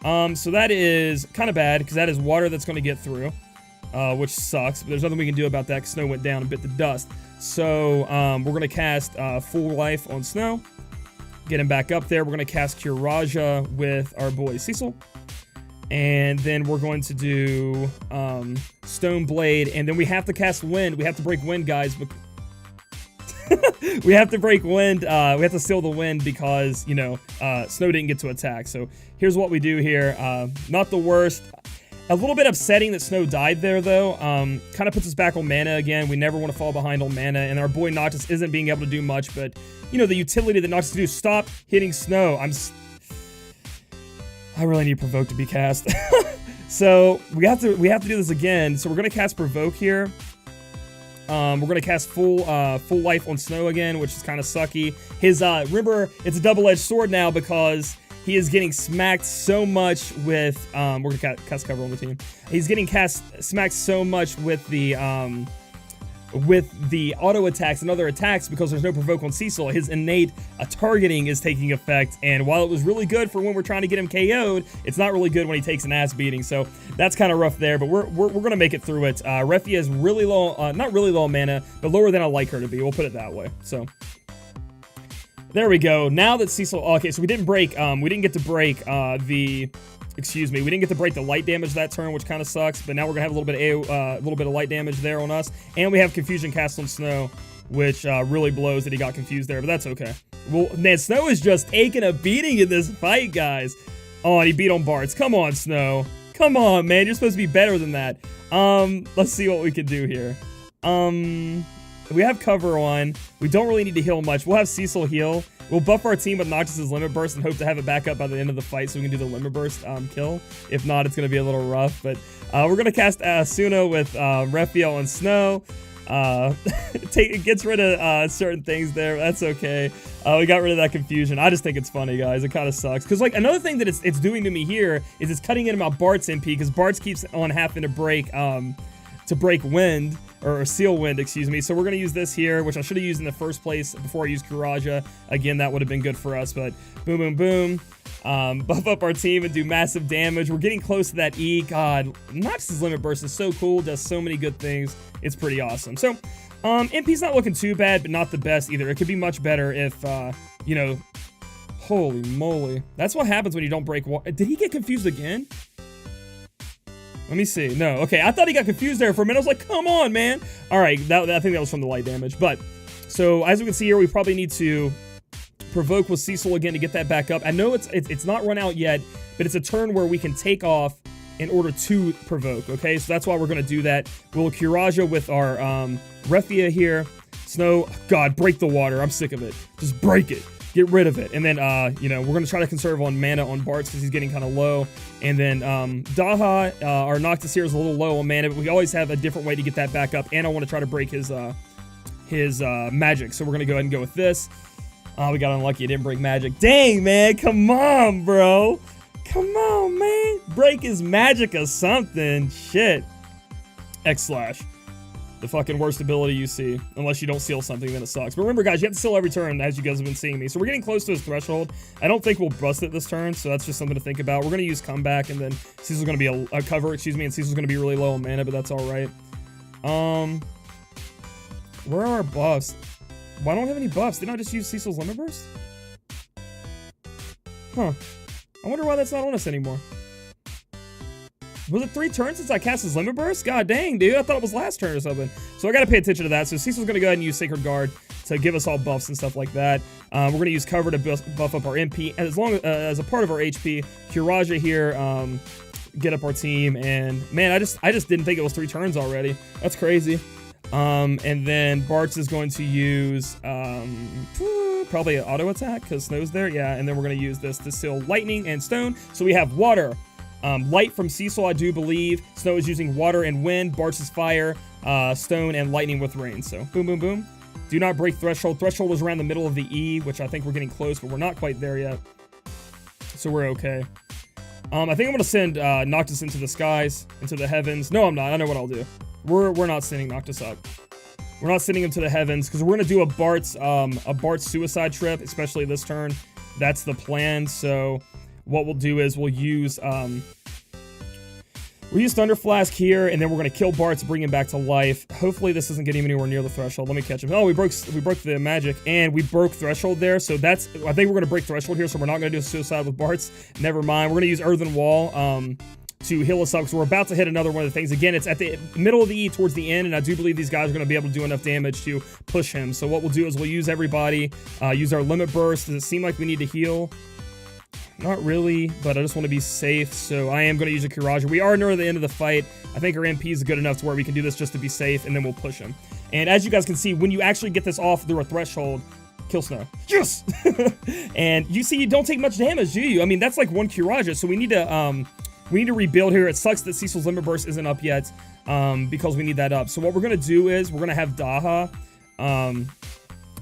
So that is kind of bad, because that is water that's going to get through, which sucks. But there's nothing we can do about that, because Snow went down and bit the dust. So we're going to cast Full Life on Snow. Get him back up there. We're going to cast Kuraja with our boy Cecil. And then we're going to do Stone Blade. And then we have to cast Wind. We have to break Wind, guys. We have to break Wind. We have to seal the Wind because, you know, Snow didn't get to attack. So here's what we do here. Not the worst. A little bit upsetting that Snow died there, though. Kind of puts us back on mana again. We never want to fall behind on mana. And our boy Noctis isn't being able to do much. But, you know, the utility that Noctis can do. Stop hitting Snow. I really need Provoke to be cast. So we have to do this again. So we're going to cast Provoke here. We're going to cast full life on Snow again, which is kind of sucky. His, remember, it's a double-edged sword now because he is getting smacked so much with, we're going to cast cover on the team. He's getting smacked so much with the auto attacks and other attacks because there's no provoke on Cecil. His innate targeting is taking effect, and while it was really good for when we're trying to get him KO'd, it's not really good when he takes an ass beating. So that's kind of rough there, but we're gonna make it through it. Refia is really low, not really low on mana, but lower than I like her to be. We'll put it that way. So there we go. Now that Cecil, okay, so we didn't break, we didn't get to break we didn't get to break the light damage that turn, which kind of sucks, but now we're gonna have a little bit of light damage there on us, and we have Confusion cast on Snow, which really blows that he got confused there, but that's okay. Well, man, Snow is just taking a beating in this fight, guys. Oh, and he beat on Bartz. Come on, Snow. Come on, man. You're supposed to be better than that. Let's see what we can do here. We have cover on. We don't really need to heal much. We'll have Cecil heal. We'll buff our team with Noctis' Limit Burst and hope to have it back up by the end of the fight so we can do the Limit Burst kill. If not, it's going to be a little rough. But we're going to cast Asuna with Refia on Snow. It gets rid of certain things there. That's okay. We got rid of that confusion. I just think it's funny, guys. It kind of sucks. Because, like, another thing that it's doing to me here is it's cutting into my Bart's MP because Bart's keeps on having to break Wind. Or seal Wind, excuse me. So we're going to use this here, which I should have used in the first place before I used Kuraja. Again, that would have been good for us, but boom, boom, boom. Buff up our team and do massive damage. We're getting close to that E. God, Noctis' Limit Burst is so cool, does so many good things. It's pretty awesome. So, MP's not looking too bad, but not the best either. It could be much better if, you know, holy moly. That's what happens when you don't break water. Did he get confused again? Let me see. No. Okay, I thought he got confused there for a minute. I was like, come on, man. All right, I think that was from the light damage. But, so, as we can see here, we probably need to provoke with Cecil again to get that back up. I know it's not run out yet, but it's a turn where we can take off in order to provoke, okay? So that's why we're going to do that. We'll Kiraja with our Refia here. Snow, God, break the water. I'm sick of it. Just break it. Get rid of it. And then, you know, we're going to try to conserve on mana on Bartz because he's getting kind of low. And then Daha, our Noctis here is a little low on mana, but we always have a different way to get that back up. And I want to try to break his magic. So we're going to go ahead and go with this. We got unlucky. It didn't break magic. Dang, man. Come on, bro. Come on, man. Break his magic or something. Shit. X/. The fucking worst ability you see. Unless you don't seal something, then it sucks. But remember, guys, you have to seal every turn, as you guys have been seeing me. So we're getting close to his threshold. I don't think we'll bust it this turn, so that's just something to think about. We're going to use comeback, and then Cecil's going to be a cover, excuse me, and Cecil's going to be really low on mana, but that's all right. Where are our buffs? Why don't we have any buffs? Didn't I just use Cecil's Limit Burst? Huh. I wonder why that's not on us anymore. Was it 3 turns since I cast his Limit Burst? God dang, dude. I thought it was last turn or something. So I gotta pay attention to that. So Cecil's gonna go ahead and use Sacred Guard to give us all buffs and stuff like that. We're gonna use Cover to buff up our MP. And as long as a part of our HP, Kiraja here, get up our team. And man, I just didn't think it was 3 turns already. That's crazy. And then Bartz is going to use probably an auto attack because Snow's there. Yeah, and then we're going to use this to seal lightning and stone. So we have water, light from Cecil, I do believe. Snow is using water and wind. Bartz is fire, stone, and lightning with rain. So boom, boom, boom. Do not break threshold. Threshold was around the middle of the E, which I think we're getting close, but we're not quite there yet. So we're okay. I think I'm going to send Noctis into the skies, into the heavens. No, I'm not. I know what I'll do. We're not sending Noctis up. We're not sending him to the heavens because we're gonna do a Bartz suicide trip, especially this turn. That's the plan. So what we'll do is we'll use Thunder Flask here, and then we're gonna kill Bartz, bring him back to life. Hopefully this doesn't get him anywhere near the threshold. Let me catch him. Oh, we broke the magic, and we broke threshold there. So I think we're gonna break threshold here. So we're not gonna do a suicide with Bartz. Never mind. We're gonna use Earthen Wall. To heal us up, because we're about to hit another one of the things. Again, it's at the middle of the E towards the end, and I do believe these guys are going to be able to do enough damage to push him. So what we'll do is we'll use everybody, use our Limit Burst. Does it seem like we need to heal? Not really, but I just want to be safe, so I am going to use a Kiraja. We are near the end of the fight. I think our MP is good enough to where we can do this just to be safe, and then we'll push him. And as you guys can see, when you actually get this off through a threshold, kill Snow. Yes! And you see, you don't take much damage, do you? I mean, that's like 1 Kiraja, so we need to rebuild here. It sucks that Cecil's Limit Burst isn't up yet because we need that up. So what we're going to do is we're going to have Daha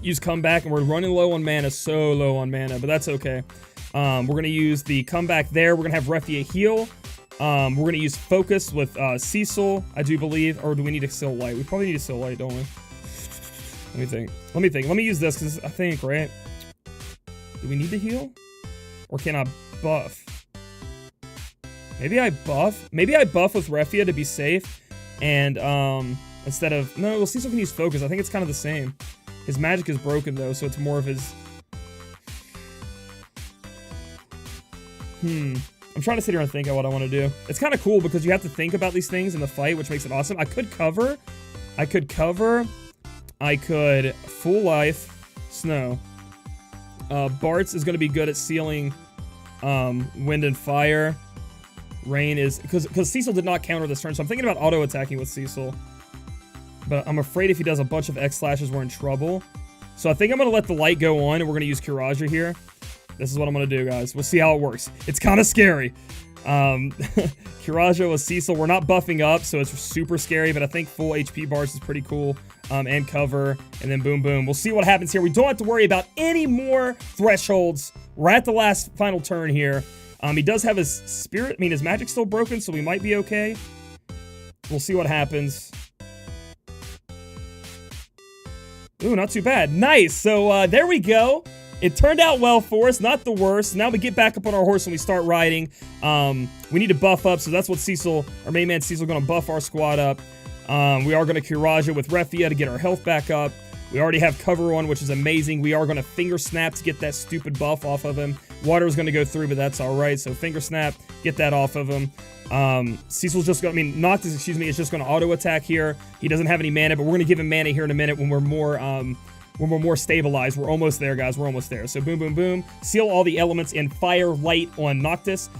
use Comeback, and we're running low on mana, so low on mana, but that's okay. We're going to use the Comeback there. We're going to have Refia heal. We're going to use Focus with Cecil, I do believe. Or do we need to Seal Light? We probably need to Seal Light, don't we? Let me think. Let me use this because I think, right? Do we need to heal? Or can I buff? Maybe I buff. Maybe I buff with Refia to be safe. And instead of... No, well, Cecil can use Focus. I think it's kind of the same. His magic is broken, though, so it's more of his... I'm trying to sit here and think of what I want to do. It's kind of cool because you have to think about these things in the fight, which makes it awesome. I could cover. I could full life Snow. Bartz is going to be good at sealing wind and fire. Rain is... Because Cecil did not counter this turn, so I'm thinking about auto-attacking with Cecil. But I'm afraid if he does a bunch of X-Slashes, we're in trouble. So I think I'm going to let the light go on, and we're going to use Kiraja here. This is what I'm going to do, guys. We'll see how it works. It's kind of scary. Kiraja with Cecil. We're not buffing up, so it's super scary, but I think full HP bars is pretty cool. And cover, and then boom, boom. We'll see what happens here. We don't have to worry about any more thresholds. We're at the last final turn here. He does have his spirit. I mean, his magic's still broken, so we might be okay. We'll see what happens. Ooh, not too bad. Nice. So, there we go. It turned out well for us. Not the worst. Now we get back up on our horse and we start riding. We need to buff up, so that's what Cecil, our main man Cecil, going to buff our squad up. We are going to Kiraja with Refia to get our health back up. We already have cover on, which is amazing. We are going to Finger Snap to get that stupid buff off of him. Water is going to go through, but that's all right. So Finger Snap, get that off of him. Cecil's just going to, Noctis, excuse me, is just going to auto attack here. He doesn't have any mana, but we're going to give him mana here in a minute when we're more when we're more stabilized. We're almost there, guys. We're almost there. So boom, boom, boom. Seal all the elements in fire, light on Noctis,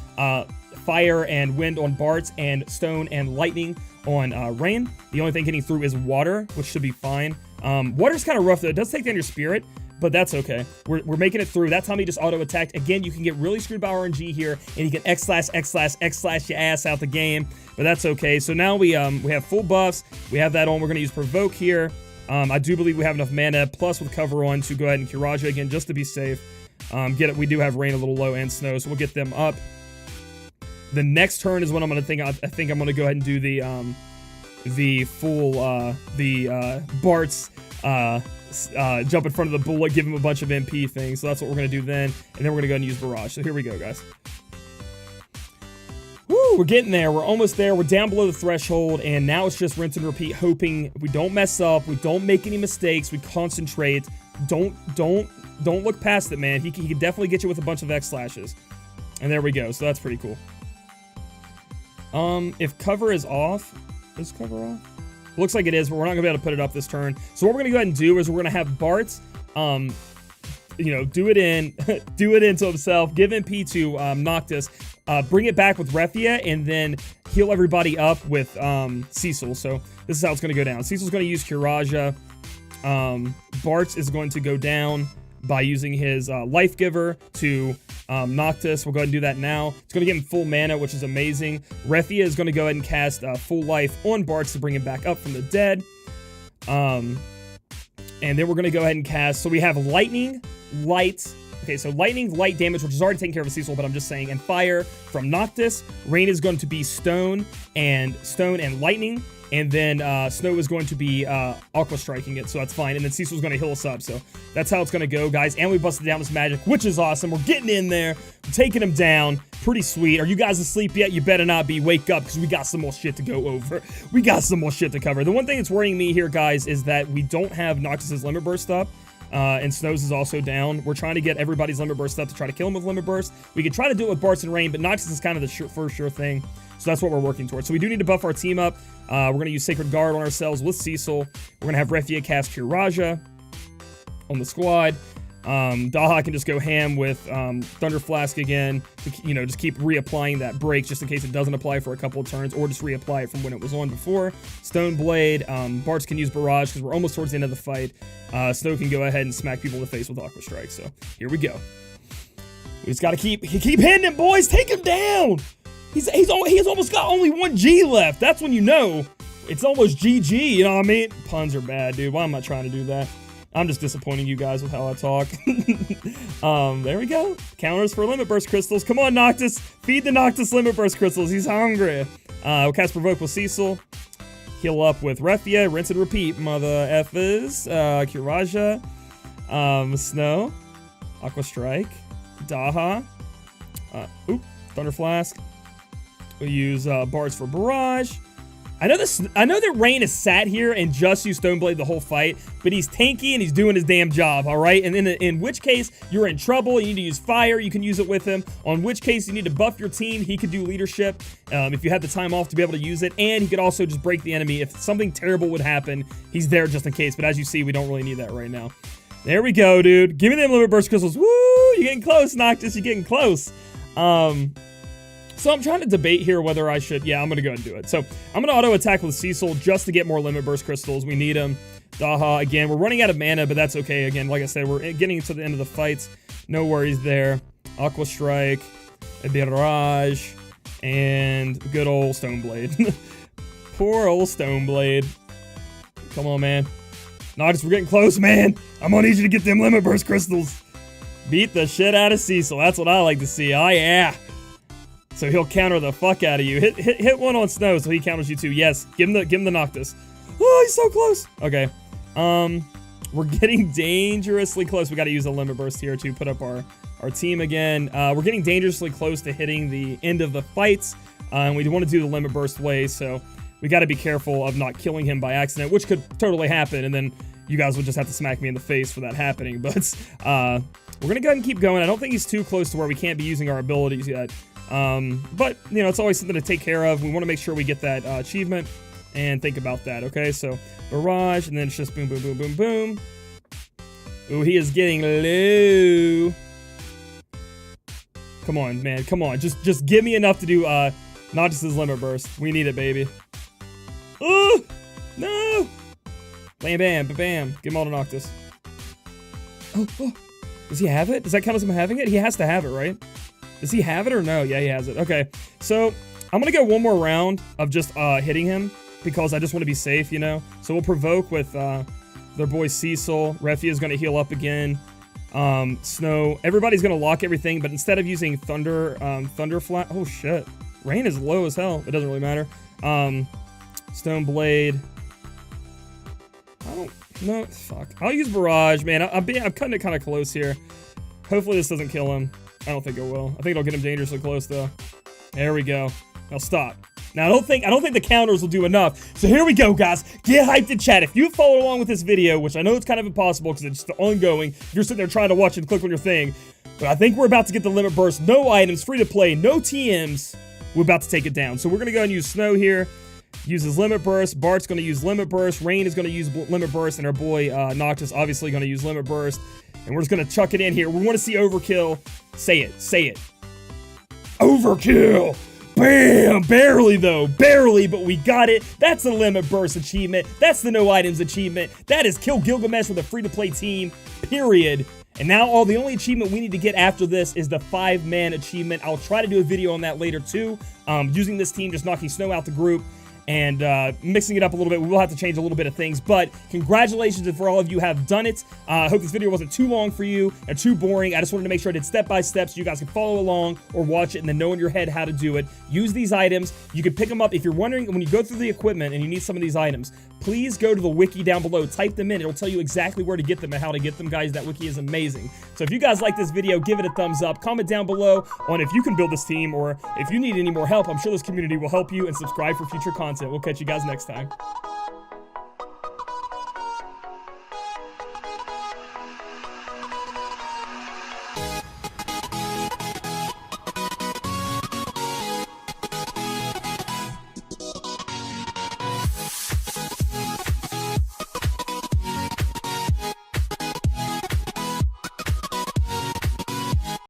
fire and wind on Bartz, and stone and lightning on Rain. The only thing getting through is water, which should be fine. Water's kind of rough, though. It does take down your spirit, but that's okay. We're making it through. That time he just auto-attacked. Again, you can get really screwed by RNG here, and you can X/, your ass out the game, but that's okay. So now we have full buffs. We have that on. We're going to use Provoke here. I do believe we have enough mana, plus with cover on, to go ahead and Kiraja again, just to be safe. We do have Rain a little low and Snow, so we'll get them up. The next turn is when I'm going to think, I think I'm going to go ahead and do the full, Bart's, jump in front of the bullet, give him a bunch of MP things. So that's what we're going to do then. And then we're going to go ahead and use Barrage. So here we go, guys. Woo, we're getting there. We're almost there. We're down below the threshold. And now it's just rinse and repeat, hoping we don't mess up. We don't make any mistakes. We concentrate. Don't look past it, man. He can definitely get you with a bunch of X/. And there we go. So that's pretty cool. If cover is off, is cover off? Looks like it is, but we're not gonna be able to put it up this turn. So what we're gonna go ahead and do is we're gonna have Bartz, do it into himself, give MP to Noctis, bring it back with Refia, and then heal everybody up with Cecil. So this is how it's gonna go down. Cecil's gonna use Kiraja. Bartz is going to go down by using his Life Giver to Noctis. We'll go ahead and do that now. It's going to give him full mana, which is amazing. Refia is going to go ahead and cast full life on Bartz to bring him back up from the dead. And then we're going to go ahead and cast. So we have lightning, light. Okay, so lightning, light damage, which is already taken care of Cecil, but I'm just saying. And fire from Noctis. Rain is going to be stone and lightning. And then Snow is going to be Aqua Striking it, so that's fine. And then Cecil's going to heal us up, so that's how it's going to go, guys. And we busted down this magic, which is awesome. We're getting in there. We're taking him down. Pretty sweet. Are you guys asleep yet? You better not be. Wake up, because we got some more shit to go over. We got some more shit to cover. The one thing that's worrying me here, guys, is that we don't have Noctis' Limit Burst up. And Snow's is also down. We're trying to get everybody's Limit Burst up to try to kill him with Limit Burst. We could try to do it with Bartz and Rain, but Noctis is kind of the first sure thing. So that's what we're working towards. So we do need to buff our team up. We're going to use Sacred Guard on ourselves with Cecil. We're going to have Refia cast Kiraja on the squad. Daha can just go ham with Thunder Flask again to, just keep reapplying that break just in case it doesn't apply for a couple of turns, or just reapply it from when it was on before. Stone Blade. Bartz can use Barrage because we're almost towards the end of the fight. Snow can go ahead and smack people in the face with Aqua Strike. So here we go. We just got to keep hitting him, boys. Take him down. He's almost got only 1 G left. That's when you know it's almost GG, you know what I mean? Puns are bad, dude. Why am I trying to do that? I'm just disappointing you guys with how I talk. There we go. Counters for Limit Burst Crystals. Come on, Noctis. Feed the Noctis Limit Burst Crystals. He's hungry. We'll cast Provoke with Cecil. Heal up with Refia. Rinse and repeat, mother effers. Kiraja. Snow. Aqua Strike. Daha. Thunder Flask. We'll use Bartz for Barrage. I know that Rain has sat here and just used Stoneblade the whole fight, but he's tanky and he's doing his damn job, all right? And in which case, you're in trouble. You need to use Fire. You can use it with him. On which case, you need to buff your team. He could do Leadership if you had the time off to be able to use it. And he could also just break the enemy. If something terrible would happen, he's there just in case. But as you see, we don't really need that right now. There we go, dude. Give me them Limit Burst Crystals. Woo! You're getting close, Noctis. You're getting close. So I'm trying to debate here whether I should... Yeah, I'm going to go ahead and do it. So I'm going to auto-attack with Cecil just to get more Limit Burst Crystals. We need them. Daha, again, we're running out of mana, but that's okay. Again, like I said, we're getting to the end of the fights. No worries there. Aqua Strike, Barrage, and good old Stoneblade. Poor old Stoneblade. Come on, man. Noctis, we're getting close, man. I'm going to need you to get them Limit Burst Crystals. Beat the shit out of Cecil. That's what I like to see. Oh, yeah. So he'll counter the fuck out of you. Hit one on Snow so he counters you too. Yes, give him the Noctis. Oh, he's so close. Okay. We're getting dangerously close. We got to use a Limit Burst here to put up our team again. We're getting dangerously close to hitting the end of the fights. And we want to do the Limit Burst way, so we got to be careful of not killing him by accident, which could totally happen, and then you guys would just have to smack me in the face for that happening. But we're going to go ahead and keep going. I don't think he's too close to where we can't be using our abilities yet. But, it's always something to take care of. We want to make sure we get that achievement and think about that, okay? So, Barrage, and then it's just boom, boom, boom, boom, boom. Ooh, he is getting low. Come on, man. Come on. Just give me enough to do Noctis' limit burst. We need it, baby. Oh! No! Bam, bam, bam. Give him all to Noctis. Oh, oh. Does he have it? Does that count as him having it? He has to have it, right? Does he have it or no? Yeah, he has it. Okay. So, I'm gonna go one more round of just hitting him because I just want to be safe, you know? So we'll provoke with their boy Cecil. Refi is gonna heal up again. Snow. Everybody's gonna lock everything, but instead of using Thunder Flat. Oh shit. Rain is low as hell. It doesn't really matter. Stone Blade. I don't know. Fuck. I'll use Barrage, man. I'm cutting it kind of close here. Hopefully this doesn't kill him. I don't think it will. I think it'll get him dangerously close though. There we go. Now stop. Now I don't think the counters will do enough. So here we go, guys. Get hyped in chat. If you follow along with this video, which I know it's kind of impossible because it's just ongoing. If you're sitting there trying to watch and click on your thing, but I think we're about to get the limit burst. No items, free to play, no TMs. We're about to take it down. So we're gonna go and use Snow here. Uses limit burst. Bart's gonna use limit burst. Rain is gonna use limit burst, and our boy Noctis obviously gonna use limit burst. And we're just gonna chuck it in here. We want to see overkill. Say it. Say it. Overkill. Bam! Barely though. Barely, but we got it. That's the limit burst achievement. That's the no items achievement. That is kill Gilgamesh with a free-to-play team. Period. And now the only achievement we need to get after this is the 5-man achievement. I'll try to do a video on that later too. Using this team, just knocking Snow out the group. And mixing it up a little bit. We will have to change a little bit of things, but congratulations for all of you have done it. I hope this video wasn't too long for you and too boring. I just wanted to make sure I did step by step so you guys can follow along or watch it and then know in your head how to do it. Use these items. You can pick them up. If you're wondering, when you go through the equipment and you need some of these items, please go to the wiki down below. Type them in. It'll tell you exactly where to get them and how to get them, guys. That wiki is amazing. So if you guys like this video, give it a thumbs up. Comment down below on if you can build this team or if you need any more help. I'm sure this community will help you, and subscribe for future content. We'll catch you guys next time.